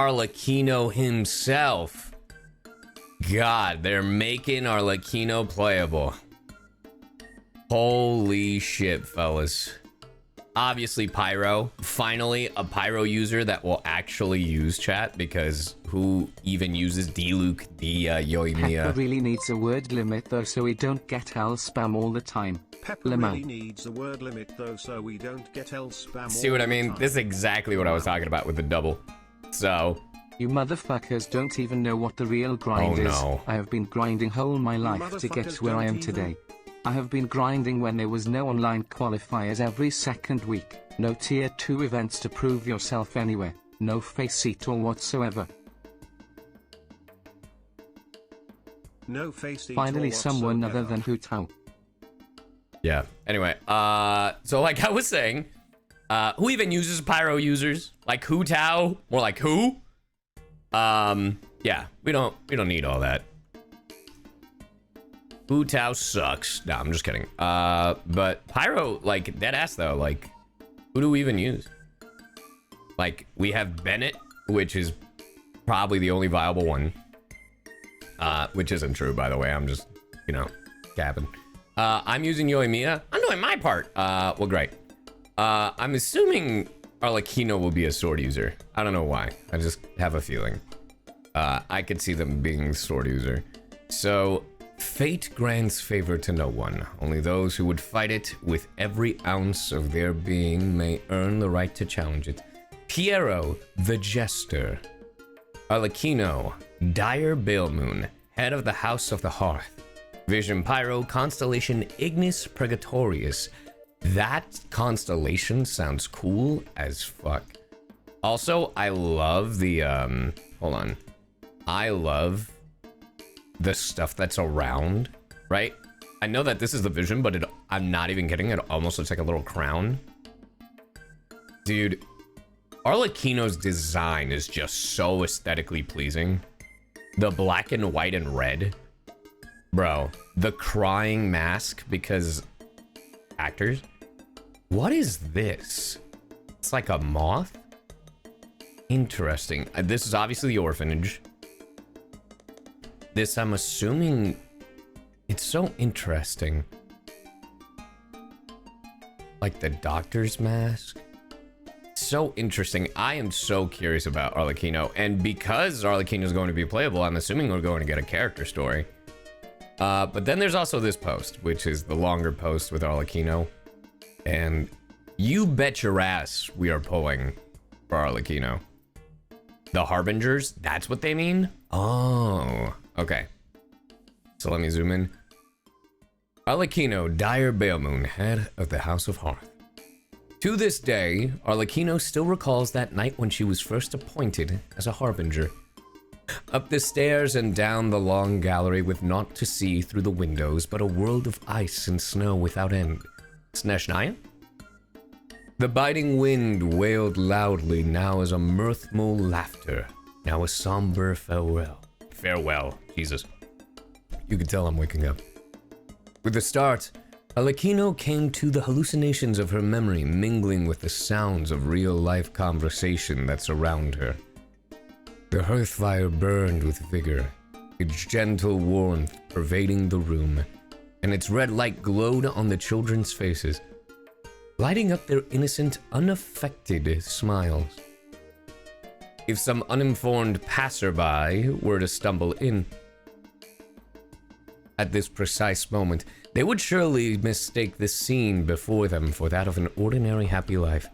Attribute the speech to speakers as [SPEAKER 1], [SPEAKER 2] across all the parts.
[SPEAKER 1] Arlecchino himself. God, they're making Arlecchino playable. Holy shit, fellas. Obviously, Pyro. Finally, a Pyro user that will actually use chat, because who even uses D-Luke, Yoimiya?
[SPEAKER 2] Pepper really needs a word limit though, so we don't get L spam all the time.
[SPEAKER 3] Pepper really needs a word limit though, so we don't get L spam.
[SPEAKER 1] See what I mean? This is exactly what I was talking about with the double. So...
[SPEAKER 2] You motherfuckers don't even know what the real grind is.
[SPEAKER 1] No.
[SPEAKER 2] I have been grinding whole my life to get to where I am today. I have been grinding when there was no online qualifiers every second week, no tier 2 events to prove yourself anywhere, no face eater whatsoever.
[SPEAKER 3] No face eater.
[SPEAKER 2] Finally someone other than CyYuVtuber.
[SPEAKER 1] Yeah. Anyway, so like I was saying, who even uses Pyro users? Like CyYuVtuber? More like who? Yeah, we don't need all that. CyYuVtuber sucks. No, I'm just kidding. But Pyro, like, dead ass though, like, who do we even use? Like, we have Bennett, which is probably the only viable one. Which isn't true, by the way. I'm just, you know, gabbing. I'm using Yoimiya. I'm doing my part. Well, great. I'm assuming Arlecchino will be a sword user. I don't know why. I just have a feeling. I could see them being sword user. So... Fate grants favor to no one. Only those who would fight it with every ounce of their being may earn the right to challenge it. Piero, the Jester. Arlecchino, Dire Balemoon, head of the House of the Hearth. Vision Pyro, constellation Ignis Purgatorius. That constellation sounds cool as fuck. Also, I love the, hold on. I love the stuff that's around, right? I know that this is the vision, but I'm not even kidding. It almost looks like a little crown. Dude, Arlecchino's design is just so aesthetically pleasing. The black and white and red. Bro, the crying mask because actors. What is this? It's like a moth? Interesting. This is obviously the orphanage. This, I'm assuming, it's so interesting. Like the doctor's mask. So interesting. I am so curious about Arlecchino. And because Arlecchino is going to be playable, I'm assuming we're going to get a character story. But then there's also this post, which is the longer post with Arlecchino. And you bet your ass we are pulling for Arlecchino. The Harbingers, that's what they mean? Oh. Okay, so let me zoom in. Arlecchino, Dire Balemoon, head of the House of Hearth. To this day, Arlecchino still recalls that night when she was first appointed as a Harbinger. Up the stairs and down the long gallery with naught to see through the windows but a world of ice and snow without end. Sneshnaya? The biting wind wailed loudly, now as a mirthful laughter, now a somber farewell. Farewell, Jesus. You can tell I'm waking up. With the start, Arlecchino came to the hallucinations of her memory mingling with the sounds of real-life conversation that surround her. The hearth fire burned with vigor, its gentle warmth pervading the room, and its red light glowed on the children's faces, lighting up their innocent, unaffected smiles. If some uninformed passerby were to stumble in at this precise moment, they would surely mistake the scene before them for that of an ordinary happy life.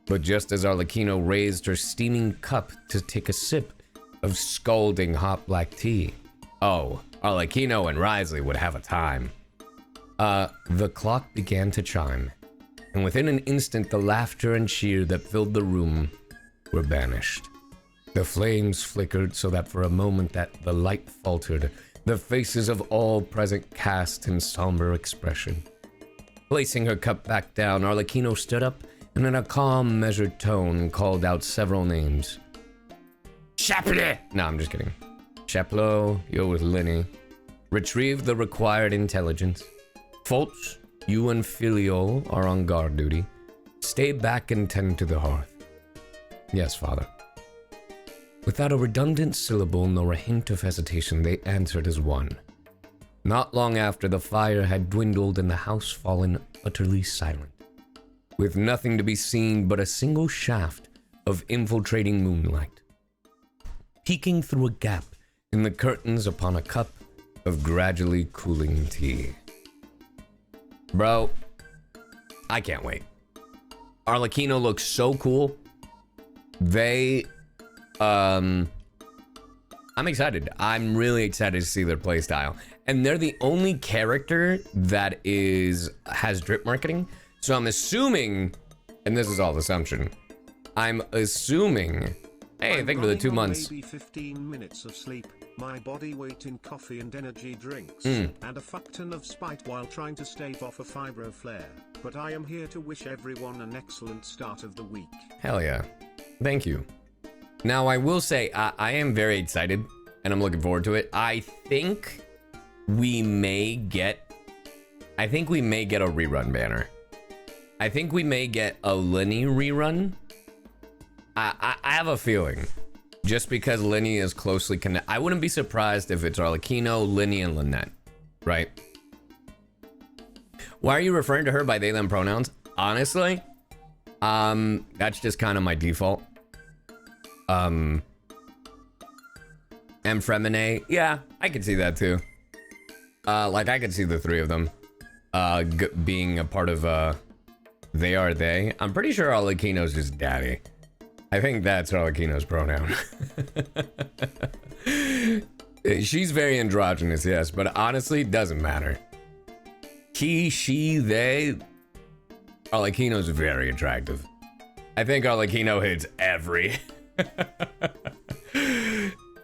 [SPEAKER 1] But just as Arlecchino raised her steaming cup to take a sip of scalding hot black tea, oh, Arlecchino and Risley would have a time. The clock began to chime, and within an instant the laughter and cheer that filled the room were banished. The flames flickered so that for a moment that the light faltered, the faces of all present cast in somber expression. Placing her cup back down, Arlecchino stood up and in a calm, measured tone called out several names. Chapelet! No, I'm just kidding. Chaplo, you're with Lenny. Retrieve the required intelligence. Fulch, you and Filio are on guard duty. Stay back and tend to the hearth. Yes, father. Without a redundant syllable nor a hint of hesitation, they answered as one. Not long after, the fire had dwindled and the house fallen utterly silent, with nothing to be seen but a single shaft of infiltrating moonlight, peeking through a gap in the curtains upon a cup of gradually cooling tea. Bro, I can't wait. Arlecchino looks so cool. I'm excited. I'm really excited to see their playstyle. And they're the only character that has drip marketing. So I'm assuming, and this is all assumption, I'm assuming, hey, thank you for the 2 months.
[SPEAKER 3] Maybe 15 minutes of sleep, my body weight in coffee and energy drinks, and a fuck ton of spite while trying to stave off a fibro flare. But I am here to wish everyone an excellent start of the week.
[SPEAKER 1] Hell yeah. Thank you. Now, I will say, I am very excited, and I'm looking forward to it. I think we may get a rerun banner. I think we may get a Lenny rerun. I have a feeling, just because Lenny is closely connected. I wouldn't be surprised if it's Arlecchino, Lenny, and Lynette, right? Why are you referring to her by they, them pronouns? Honestly, that's just kind of my default. Femine, yeah, I could see that too. Like I could see the three of them, being a part of, they are they. I'm pretty sure Arlecchino's just daddy. I think that's Arlecchino's pronoun. She's very androgynous, yes, but honestly, doesn't matter. He, she, they. Arlecchino's very attractive. I think Arlecchino hits every.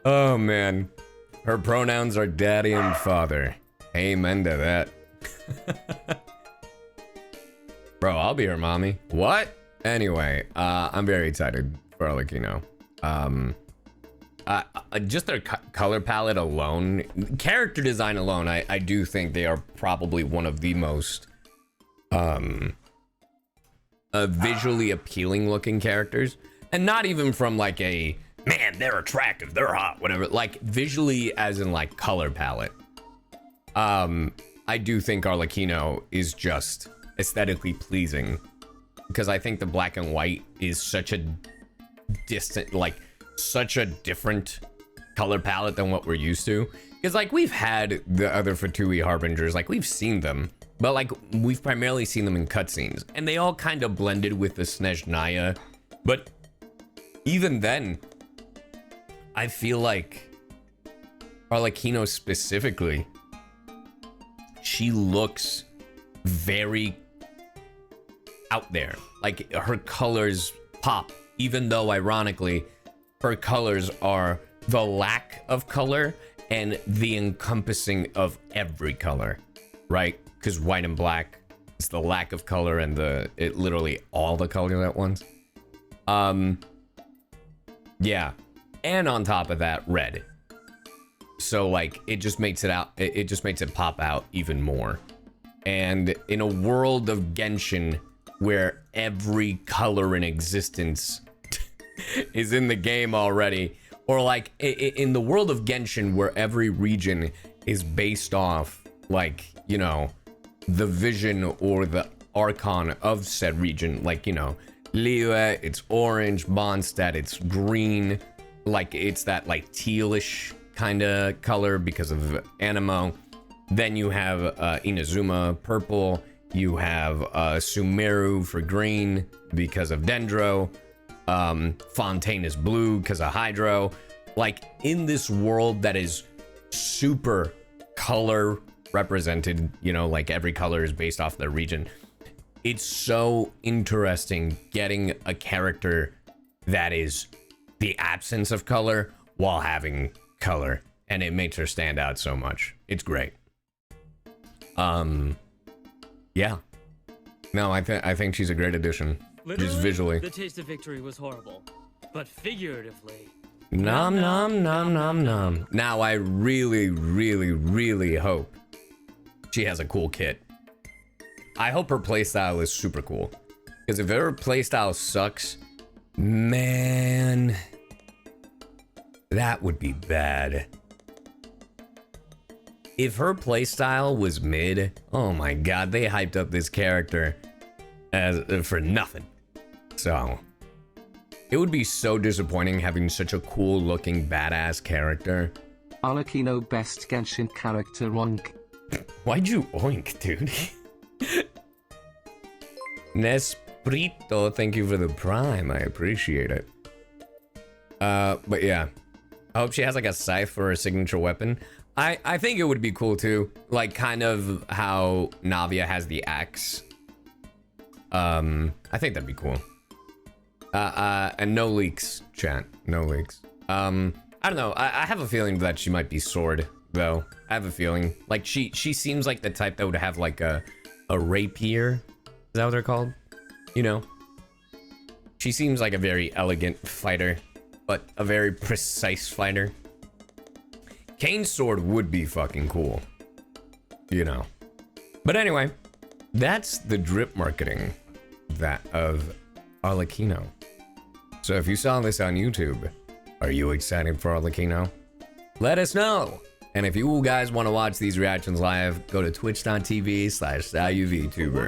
[SPEAKER 1] Oh man, her pronouns are daddy and father. Amen to that. Bro, I'll be her mommy. What? Anyway, I'm very excited for Arlecchino. Just their color palette alone, character design alone, I do think they are probably one of the most visually appealing looking characters. And not even from like a, man, they're attractive, they're hot, whatever. Like visually as in like color palette. I do think Arlecchino is just aesthetically pleasing. Because I think the black and white is such a distant, like such a different color palette than what we're used to. Because like we've had the other Fatui Harbingers, like we've seen them. But like we've primarily seen them in cutscenes. And they all kind of blended with the Snezhnaya. But even then, I feel like Arlecchino specifically, she looks very out there. Like her colors pop, even though ironically, her colors are the lack of color and the encompassing of every color, right? Because white and black is the lack of color and it literally all the color at once. Yeah, and on top of that, red. So like it just makes it pop out even more. And in a world of Genshin where every color in existence is in the game already, or like in the world of Genshin where every region is based off like, you know, the vision or the archon of said region, like, you know, Liyue, it's orange, Mondstadt, it's green, like it's that like tealish kind of color because of Anemo. Then you have Inazuma purple, you have Sumeru for green because of Dendro, Fontaine is blue because of Hydro. Like in this world that is super color represented, you know, like every color is based off the region. It's so interesting getting a character that is the absence of color while having color, and it makes her stand out so much. It's great. Yeah. No, I think she's a great addition.
[SPEAKER 4] Literally,
[SPEAKER 1] just visually.
[SPEAKER 4] The taste of victory was horrible, but figuratively,
[SPEAKER 1] nom nom nom nom nom. Now I really, really, really hope she has a cool kit. I hope her playstyle is super cool. Because if her playstyle sucks, man, That would be bad. If her playstyle was mid, oh my god, they hyped up this character as for nothing. So, it would be so disappointing having such a cool looking badass character.
[SPEAKER 2] Arlecchino best Genshin character oink.
[SPEAKER 1] Why'd you oink, dude? Nesprito, thank you for the prime. I appreciate it. But yeah. I hope she has like a scythe for her signature weapon. I think it would be cool too. Like kind of how Navia has the axe. I think that'd be cool. And no leaks, chat. No leaks. I don't know. I have a feeling that she might be sword, though. I have a feeling. Like she seems like the type that would have like a rapier. Is that what they're called? You know? She seems like a very elegant fighter, but a very precise fighter. Kane's sword would be fucking cool. You know. But anyway, that's the drip marketing that of Arlecchino. So if you saw this on YouTube, are you excited for Arlecchino? Let us know. And if you guys want to watch these reactions live, go to twitch.tv/CyYuVtuber.